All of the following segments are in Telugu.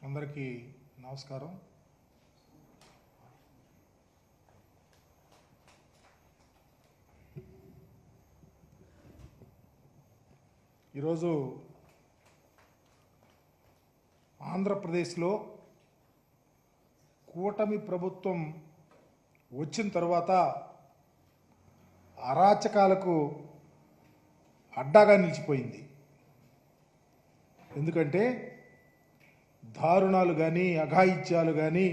అందరికీ నమస్కారం. ఈరోజు ఆంధ్రప్రదేశ్లో కూటమి ప్రభుత్వం వచ్చిన తర్వాత అరాచకాలకు అడ్డాగా నిలిచిపోయింది. ఎందుకంటే దారుణాలు కానీ, అఘాయిత్యాలు కానీ,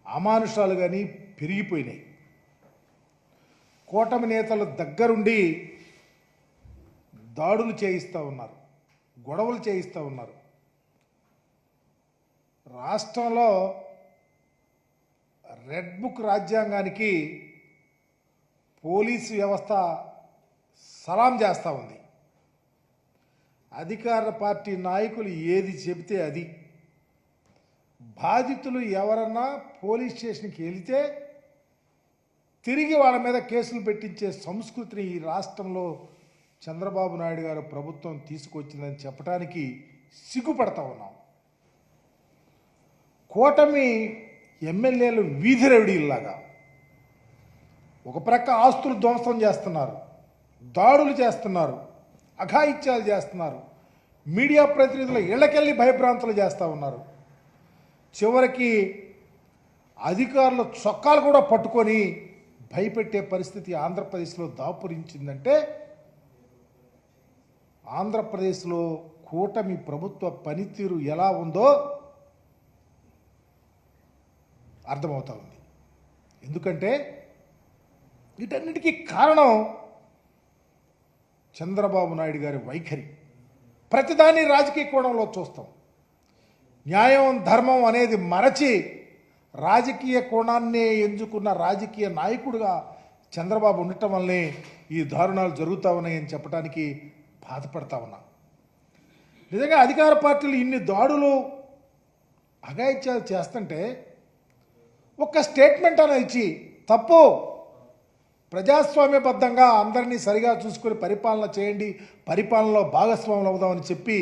అమానుషాలు కానీ పెరిగిపోయినాయి. కూటమి నేతలు దగ్గరుండి దాడులు చేయిస్తూ ఉన్నారు, గొడవలు చేయిస్తూ ఉన్నారు. రాష్ట్రంలో రెడ్ బుక్ రాజ్యాంగానికి పోలీసు వ్యవస్థ సలాం చేస్తూ ఉంది. అధికార పార్టీ నాయకులు ఏది చెబితే అది. బాధితులు ఎవరన్నా పోలీస్ స్టేషన్కి వెళితే తిరిగి వాళ్ళ మీద కేసులు పెట్టించే సంస్కృతిని ఈ రాష్ట్రంలో చంద్రబాబు నాయుడు గారు ప్రభుత్వం తీసుకొచ్చిందని చెప్పడానికి సిగ్గుపడతా ఉన్నాం. కూటమి ఎమ్మెల్యేలు వీధి రౌడీల్లాగా ఒక ప్రక్క ఆస్తులు ధ్వంసం చేస్తున్నారు, దాడులు చేస్తున్నారు, అఘాయిత్యాలు చేస్తున్నారు, మీడియా ప్రతినిధుల ఇళ్లకెళ్ళి భయభ్రాంతులు చేస్తూ ఉన్నారు. చివరికి అధికారుల చొక్కాలు కూడా పట్టుకొని భయపెట్టే పరిస్థితి ఆంధ్రప్రదేశ్లో దాపురించిందంటే ఆంధ్రప్రదేశ్లో కూటమి ప్రభుత్వ పనితీరు ఎలా ఉందో అర్థమవుతా ఉంది. ఎందుకంటే వీటన్నిటికీ కారణం చంద్రబాబు నాయుడు గారి వైఖరి. ప్రతిదాన్ని రాజకీయ కోణంలో చూస్తాం. న్యాయం ధర్మం అనేది మరచి రాజకీయ కోణాన్నే ఎంచుకున్న రాజకీయ నాయకుడిగా చంద్రబాబు ఉండటం వల్లనే ఈ దారుణాలు జరుగుతూ ఉన్నాయని చెప్పడానికి బాధపడతా ఉన్నా. నిజంగా అధికార పార్టీలు ఇన్ని దాడులు అఘాయిత్యాలు చేస్తుంటే ఒక్క స్టేట్మెంట్ అన్న ఇచ్చి తప్పు, ప్రజాస్వామ్యబద్ధంగా అందరినీ సరిగా చూసుకొని పరిపాలన చేయండి, పరిపాలనలో భాగస్వాములు అవుదామని చెప్పి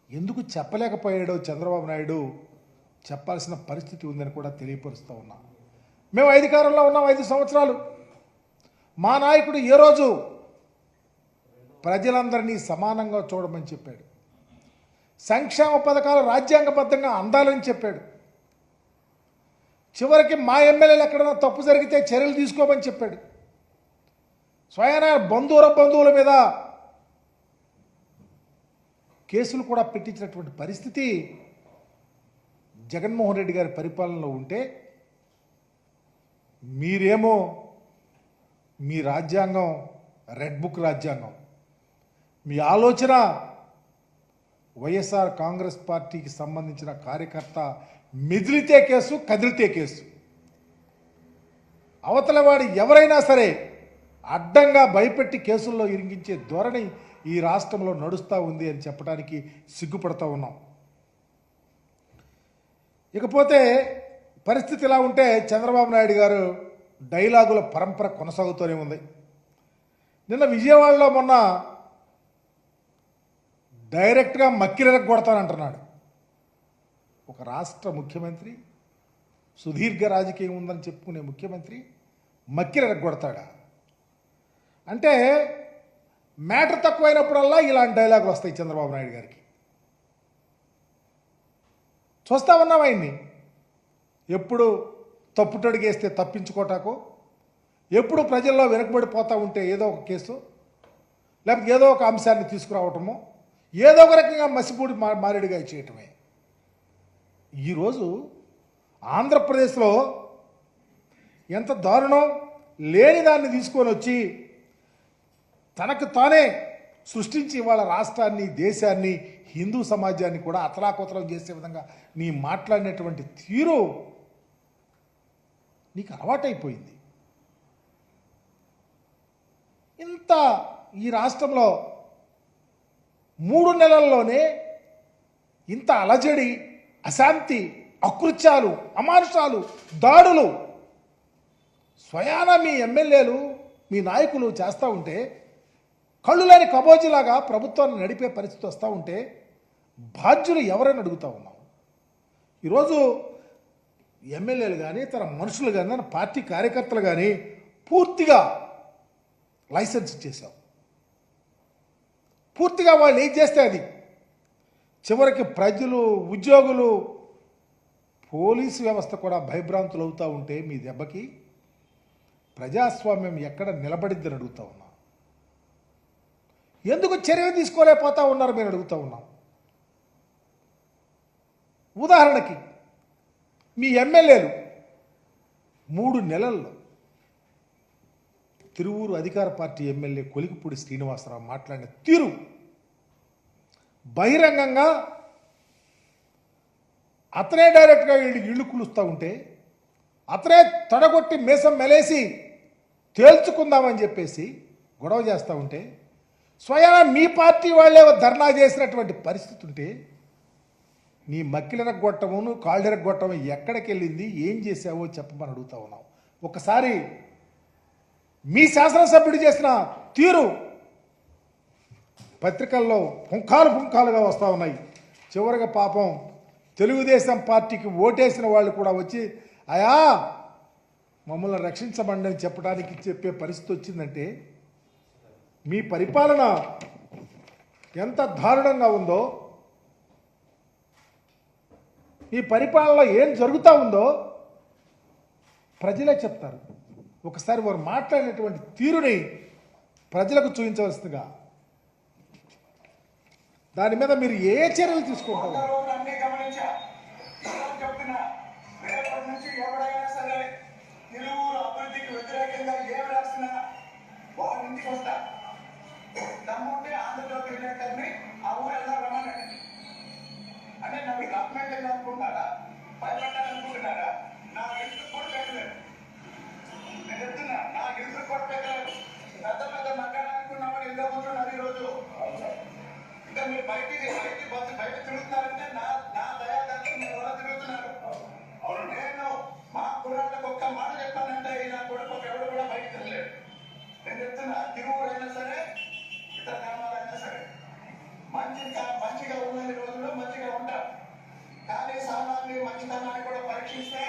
ఎందుకు చెప్పలేకపోయాడో చంద్రబాబు నాయుడు చెప్పాల్సిన పరిస్థితి ఉందని కూడా తెలియపరుస్తూ ఉన్నా. మేము అధికారంలో ఉన్నాం 5 సంవత్సరాలు. మా నాయకుడు ఏ రోజు ప్రజలందరినీ సమానంగా చూడమని చెప్పాడు. సంక్షేమ పథకాలు రాజ్యాంగబద్ధంగా అందాలని చెప్పాడు. చివరికి మా ఎమ్మెల్యేలు ఎక్కడైనా తప్పు జరిగితే చర్యలు తీసుకోమని చెప్పాడు. స్వయాన బంధువుల మీద కేసులు కూడా పెట్టించినటువంటి పరిస్థితి జగన్మోహన్ రెడ్డి గారి పరిపాలనలో ఉంటే, మీరేమో మీ రాజ్యాంగం రెడ్ బుక్ రాజ్యాంగం, మీ ఆలోచన వైఎస్ఆర్ కాంగ్రెస్ పార్టీకి సంబంధించిన కార్యకర్త మెదిలితే కేసు, కదిలితే కేసు. అవతలవాడు ఎవరైనా సరే అడ్డంగా భయపెట్టి కేసుల్లో ఇరిగించే ధోరణి ఈ రాష్ట్రంలో నడుస్తూ ఉంది అని చెప్పడానికి సిగ్గుపడుతూ ఉన్నాం. ఇకపోతే పరిస్థితి ఇలా ఉంటే చంద్రబాబు నాయుడు గారు డైలాగుల పరంపర కొనసాగుతూనే ఉంది. నిన్న విజయవాడలో మొన్న డైరెక్ట్గా మక్కిరెరకు కొడతానంటున్నాడు. ఒక రాష్ట్ర ముఖ్యమంత్రి, సుదీర్ఘ రాజకీయం ఉందని చెప్పుకునే ముఖ్యమంత్రి మక్కిరెరకు కొడతాడా? అంటే మ్యాటర్ తక్కువైనప్పుడల్లా ఇలాంటి డైలాగులు వస్తాయి చంద్రబాబు నాయుడు గారికి. చూస్తా ఉన్నాం ఆయన్ని. ఎప్పుడు తప్పుటడిగేస్తే తప్పించుకోటాకో, ఎప్పుడు ప్రజల్లో వెనకబడిపోతూ ఉంటే ఏదో ఒక కేసు, లేకపోతే ఏదో ఒక అంశాన్ని తీసుకురావటమో, ఏదో ఒక రకంగా మసిపూడి మారేడుగా చేయటమే. ఈరోజు ఆంధ్రప్రదేశ్లో ఎంత దారుణం, లేని దాన్ని తీసుకొని వచ్చి తనకు తానే సృష్టించి వాళ్ళ రాష్ట్రాన్ని, దేశాన్ని, హిందూ సమాజాన్ని కూడా అతలాకుతలం చేసే విధంగా నీ మాట్లాడినటువంటి తీరు నీకు అలవాటైపోయింది. ఇంత ఈ రాష్ట్రంలో 3 నెలల్లోనే ఇంత అలజడి, అశాంతి, అకృత్యాలు, అమానుషాలు, దాడులు స్వయాన మీ ఎమ్మెల్యేలు, మీ నాయకులు చేస్తూ ఉంటే, కళ్ళు లేని కబోజీలాగా ప్రభుత్వాన్ని నడిపే పరిస్థితి వస్తూ ఉంటే బాధ్యులు ఎవరైనా అడుగుతూ ఉన్నాం. ఈరోజు ఎమ్మెల్యేలు కానీ తన మనుషులు కానీ తన పార్టీ కార్యకర్తలు కానీ పూర్తిగా లైసెన్స్ ఇచ్చేసాం. పూర్తిగా వాళ్ళు ఏం చేస్తే అది. చివరికి ప్రజలు, ఉద్యోగులు, పోలీసు వ్యవస్థ కూడా భయభ్రాంతులు అవుతూ ఉంటే మీ దెబ్బకి ప్రజాస్వామ్యం ఎక్కడ నిలబడిద్దని అడుగుతూ ఉన్నాం. ఎందుకు చర్య తీసుకోలేకపోతా ఉన్నారు మీరు అడుగుతూ ఉన్నాం. ఉదాహరణకి మీ ఎమ్మెల్యేలు 3 నెలల్లో తిరువూరు అధికార పార్టీ ఎమ్మెల్యే కొలికిపూడి శ్రీనివాసరావు మాట్లాడిన తీరు బహిరంగంగా అతనే డైరెక్ట్గా ఇళ్ళు కులుస్తూ ఉంటే అతనే తొడగొట్టి మీసం మెలేసి తేల్చుకుందామని చెప్పేసి గొడవ చేస్తూ ఉంటే స్వయాన మీ పార్టీ వాళ్ళే ధర్నా చేసినటువంటి పరిస్థితి ఉంటే నీ మక్కిలెరగొట్టము కాళ్ళెరగొట్టము ఎక్కడికి వెళ్ళింది, ఏం చేసావో చెప్పమని అడుగుతా ఉన్నాం. ఒకసారి మీ శాసనసభ్యుడు చేసిన తీరు పత్రికల్లో పుంఖాలుగా వస్తూ ఉన్నాయి. చివరిగా పాపం తెలుగుదేశం పార్టీకి ఓటేసిన వాళ్ళు కూడా వచ్చి అయా మమ్మల్ని రక్షించమండి అని చెప్పే పరిస్థితి వచ్చిందంటే మీ పరిపాలన ఎంత దారుణంగా ఉందో, ఈ పరిపాలనలో ఏం జరుగుతూ ఉందో ప్రజలే చెప్తారు. ఒకసారి వారు మాట్లాడినటువంటి తీరుని ప్రజలకు చూపించవలసిందిగా, దాని మీద మీరు ఏ చర్యలు తీసుకుంటారు? అంటే నాకు డాక్యుమెంట్ అనుకుంటారా, భయపడ్డారనుకుంటున్నారా? నా గెలుసు కూడా పెట్టలేదు. నేను చెప్తున్నా, నా గెలుసు కూడా పెట్టలేదు. పెద్ద మాట్లాడాలనుకున్నామని ఎందుకు కూర్చున్నారు ఈరోజు? ఇంకా మీరు బయటికి బస్సు బయట తిరుగుతున్నారంటే నా దయాదాన్ని మీరు ఎలా తిరుగుతున్నారు? నేను మా కుర్రాళ్ళకు ఒక్క మాట చెప్పానంటే నా కొడుకు ఎవరు కూడా బయట తిరగలేదు. నేను చెప్తున్నా, తిరువురు అయినా సరే ఇతర గ్రామాలైనా సరే మంచిగా ఉన్న రోజుల్లో మంచిగా ఉంటారు. కానీ సామాన్య మంచితనాన్ని కూడా పరీక్షిస్తే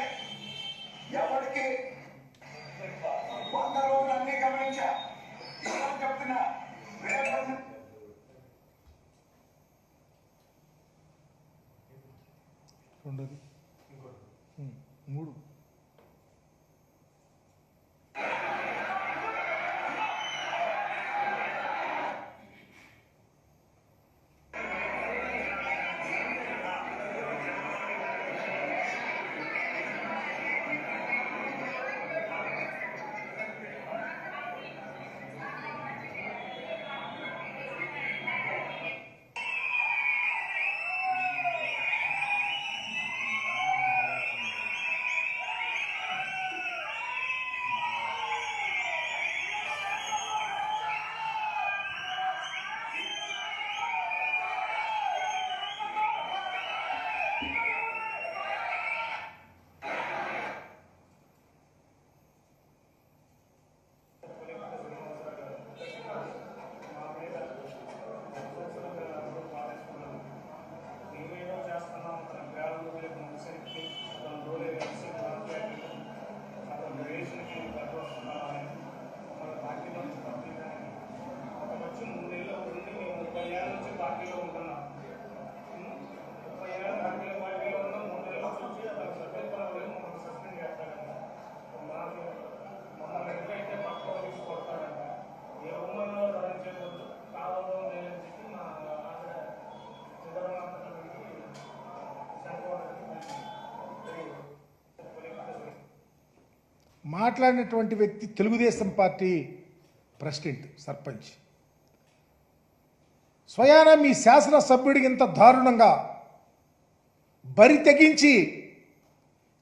ఎవరికి 100 రోజులు అన్ని గమనించా. చెప్తున్నా, రెండోది 3 మాట్లాడినటువంటి వ్యక్తి తెలుగుదేశం పార్టీ ప్రెసిడెంట్, సర్పంచ్. స్వయాన మీ శాసనసభ్యుడికి ఇంత దారుణంగా బరి తెగించి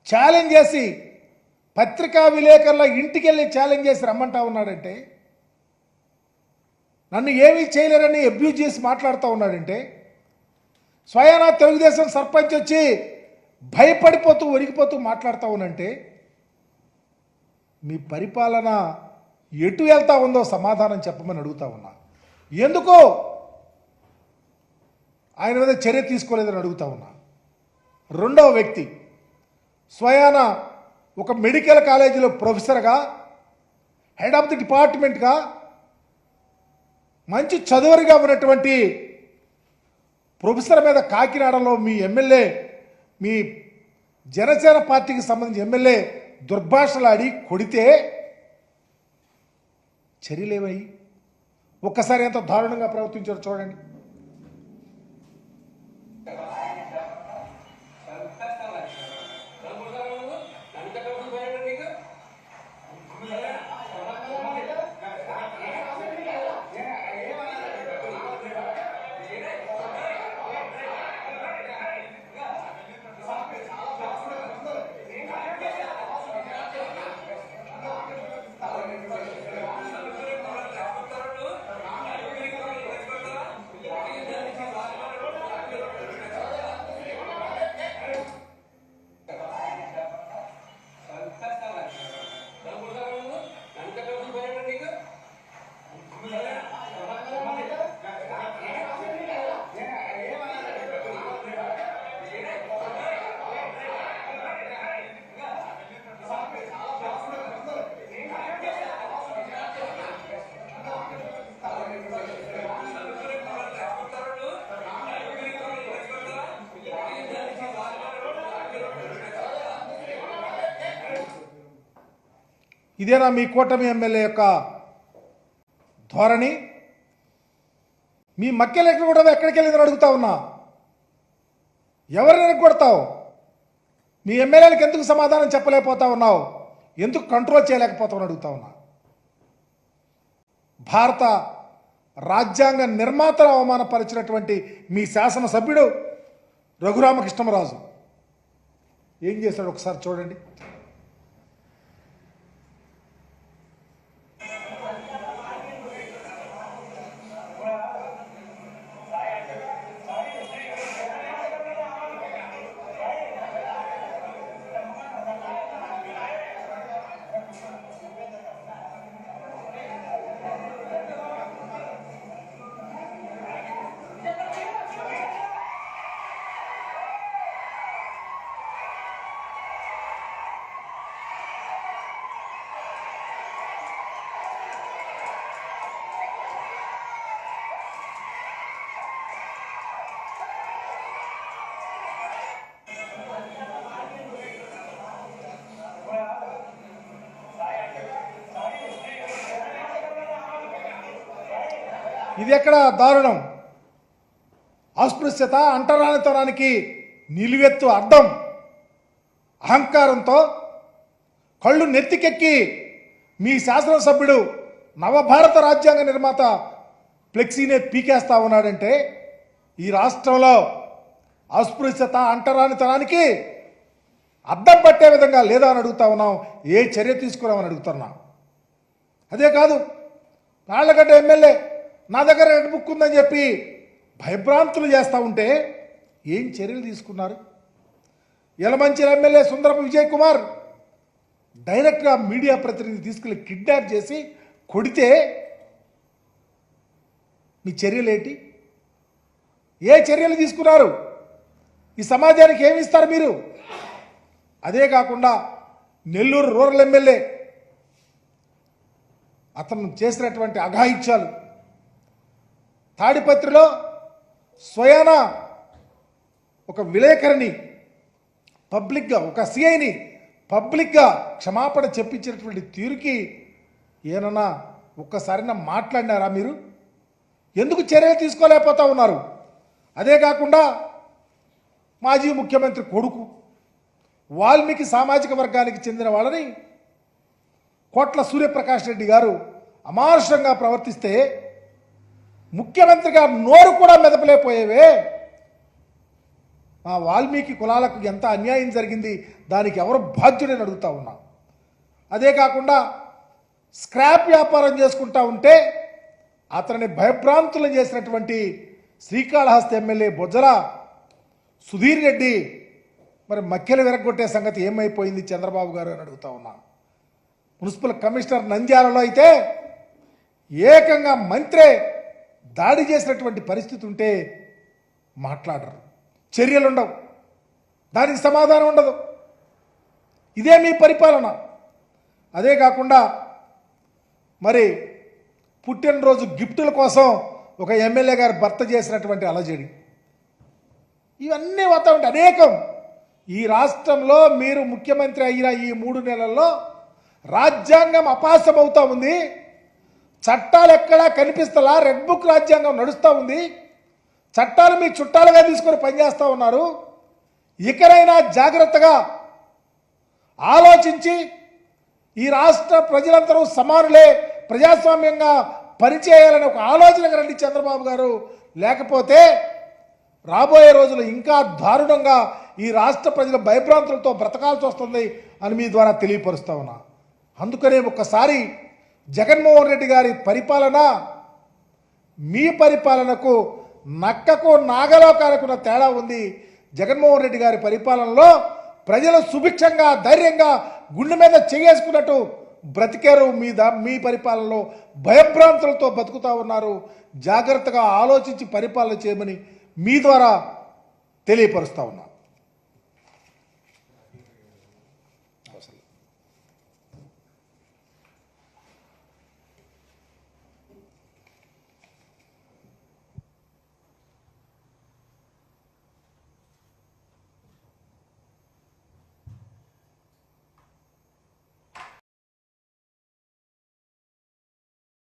ఛాలెంజ్ చేసి పత్రికా విలేకరుల ఇంటికి వెళ్ళి ఛాలెంజ్ చేసి రమ్మంటా ఉన్నాడంటే, నన్ను ఏమీ చేయలేరని అబ్యూజ్ చేసి మాట్లాడుతూ ఉన్నాడంటే, స్వయాన తెలుగుదేశం సర్పంచ్ వచ్చి భయపడిపోతూ వణికిపోతూ మాట్లాడుతూ ఉన్నంటే మీ పరిపాలన ఎటు వెళ్తా ఉందో సమాధానం చెప్పమని అడుగుతా ఉన్నా. ఎందుకో ఆయన మీద చర్య తీసుకోలేదని అడుగుతా ఉన్నా. రెండవ వ్యక్తి స్వయాన ఒక మెడికల్ కాలేజీలో ప్రొఫెసర్గా, హెడ్ ఆఫ్ ది డిపార్ట్మెంట్గా, మంచి చదువరిగా ఉన్నటువంటి ప్రొఫెసర్ మీద కాకినాడలో మీ ఎమ్మెల్యే, మీ జనసేన పార్టీకి సంబంధించిన ఎమ్మెల్యే దుర్భాషలాడి కొడితే చర్యలేవై ఒక్కసారి ఎంత దారుణంగా ప్రవర్తించారో చూడండి. ఇదేనా మీ కూటమి ఎమ్మెల్యే యొక్క ధోరణి? మీ మక్కెలు ఎక్కడ కూడా ఎక్కడికి వెళ్ళిందని అడుగుతా ఉన్నా. ఎవరిని కొడతావు? మీ ఎమ్మెల్యేలకు ఎందుకు సమాధానం చెప్పలేకపోతా ఉన్నావు? ఎందుకు కంట్రోల్ చేయలేకపోతావు అడుగుతా ఉన్నా. భారత రాజ్యాంగ నిర్మాతను అవమానపరిచినటువంటి మీ శాసనసభ్యుడు రఘురామకృష్ణరాజు ఏం చేశాడు ఒకసారి చూడండి. ఇది ఎక్కడ దారుణం? అస్పృశ్యత, అంటరానితనానికి నిలువెత్తు అడ్డం అహంకారంతో కళ్ళు నెత్తికెక్కి మీ శాసనసభ్యుడు నవభారత రాజ్యాంగ నిర్మాత ఫ్లెక్సీనే పీకేస్తా ఉన్నాడంటే ఈ రాష్ట్రంలో అస్పృశ్యత, అంటరానితనానికి అద్దం పట్టే విధంగా లేదా అని అడుగుతా ఉన్నాం. ఏ చర్య తీసుకున్నామని అడుగుతున్నా. అదే కాదు, నాళ్ళగడ్డ ఎమ్మెల్యే నా దగ్గర రెడ్ బుక్ ఉందని చెప్పి భయభ్రాంతులు చేస్తూ ఉంటే ఏం చర్యలు తీసుకున్నారు? యలమంచిల ఎమ్మెల్యే సుందరపు విజయ్ కుమార్ డైరెక్ట్గా మీడియా ప్రతినిధి తీసుకెళ్ళి కిడ్నాప్ చేసి కొడితే మీ చర్యలు ఏంటి? ఏ చర్యలు తీసుకున్నారు? ఈ సమాజానికి ఏమి ఇస్తారు మీరు? అదే కాకుండా నెల్లూరు రూరల్ ఎమ్మెల్యే అతను చేసినటువంటి అఘాయిత్యాలు, తాడిపత్రిలో స్వయాన ఒక విలేకరిని పబ్లిక్గా, ఒక సిఐని పబ్లిక్గా క్షమాపణ చెప్పించినటువంటి తీరుకి ఏమన్నా ఒక్కసారైనా మాట్లాడినారా మీరు? ఎందుకు చర్యలు తీసుకోలేకపోతా ఉన్నారు? అదే కాకుండా మాజీ ముఖ్యమంత్రి కొడుకు వాల్మీకి సామాజిక వర్గానికి చెందిన వాళ్ళని కోట్ల సూర్యప్రకాష్ రెడ్డి గారు అమానుషంగా ప్రవర్తిస్తే ముఖ్యమంత్రిగా నోరు కూడా మెదపలేకపోయేవే. మా వాల్మీకి కులాలకు ఎంత అన్యాయం జరిగింది, దానికి ఎవరు బాధ్యుడని అడుగుతా ఉన్నా. అదే కాకుండా స్క్రాప్ వ్యాపారం చేసుకుంటా ఉంటే అతనిని భయభ్రాంతులు చేసినటువంటి శ్రీకాళహస్తి ఎమ్మెల్యే బొజ్జల సుధీర్ రెడ్డి మరి మక్కెలు విరగొట్టే సంగతి ఏమైపోయింది చంద్రబాబు గారు అని అడుగుతా ఉన్నా. మున్సిపల్ కమిషనర్ నంద్యాలలో అయితే ఏకంగా మంత్రే దాడి చేసినటువంటి పరిస్థితి ఉంటే మాట్లాడరు, చర్యలు ఉండవు. దానికి సమాధానం ఉండదు. ఇదే మీ పరిపాలన. అదే కాకుండా మరి పుట్టినరోజు గిఫ్టుల కోసం ఒక ఎమ్మెల్యే గారు భర్త చేసినటువంటి అలజడి, ఇవన్నీ వస్తూ ఉంటాయి అనేకం. ఈ రాష్ట్రంలో మీరు ముఖ్యమంత్రి అయిన ఈ 3 నెలల్లో రాజ్యాంగం అపాసమవుతూ ఉంది. చట్టాలు ఎక్కడా కనిపిస్తలా. రెడ్ బుక్ రాజ్యాంగం నడుస్తూ ఉంది. చట్టాలు మీ చుట్టాలుగా తీసుకొని పనిచేస్తూ ఉన్నారు. ఇకనైనా జాగ్రత్తగా ఆలోచించి ఈ రాష్ట్ర ప్రజలందరూ సమానులే, ప్రజాస్వామ్యంగా పనిచేయాలని ఒక ఆలోచనకు రండి చంద్రబాబు గారు. లేకపోతే రాబోయే రోజులు ఇంకా దారుణంగా ఈ రాష్ట్ర ప్రజల భయభ్రాంతులతో బ్రతకాల్సి వస్తుంది అని మీ ద్వారా తెలియపరుస్తా ఉన్నా. అందుకనే ఒక్కసారి జగన్మోహన్ రెడ్డి గారి పరిపాలన మీ పరిపాలనకు నక్కకు నాగలోకాలకున్న తేడా ఉంది. జగన్మోహన్ రెడ్డి గారి పరిపాలనలో ప్రజలు సుభిక్షంగా ధైర్యంగా గుండె మీద చేసుకున్నట్టు బ్రతికారు. మీ పరిపాలనలో భయభ్రాంతులతో బతుకుతూ ఉన్నారు. జాగ్రత్తగా ఆలోచించి పరిపాలన చేయమని మీ ద్వారా తెలియపరుస్తా ఉన్నా.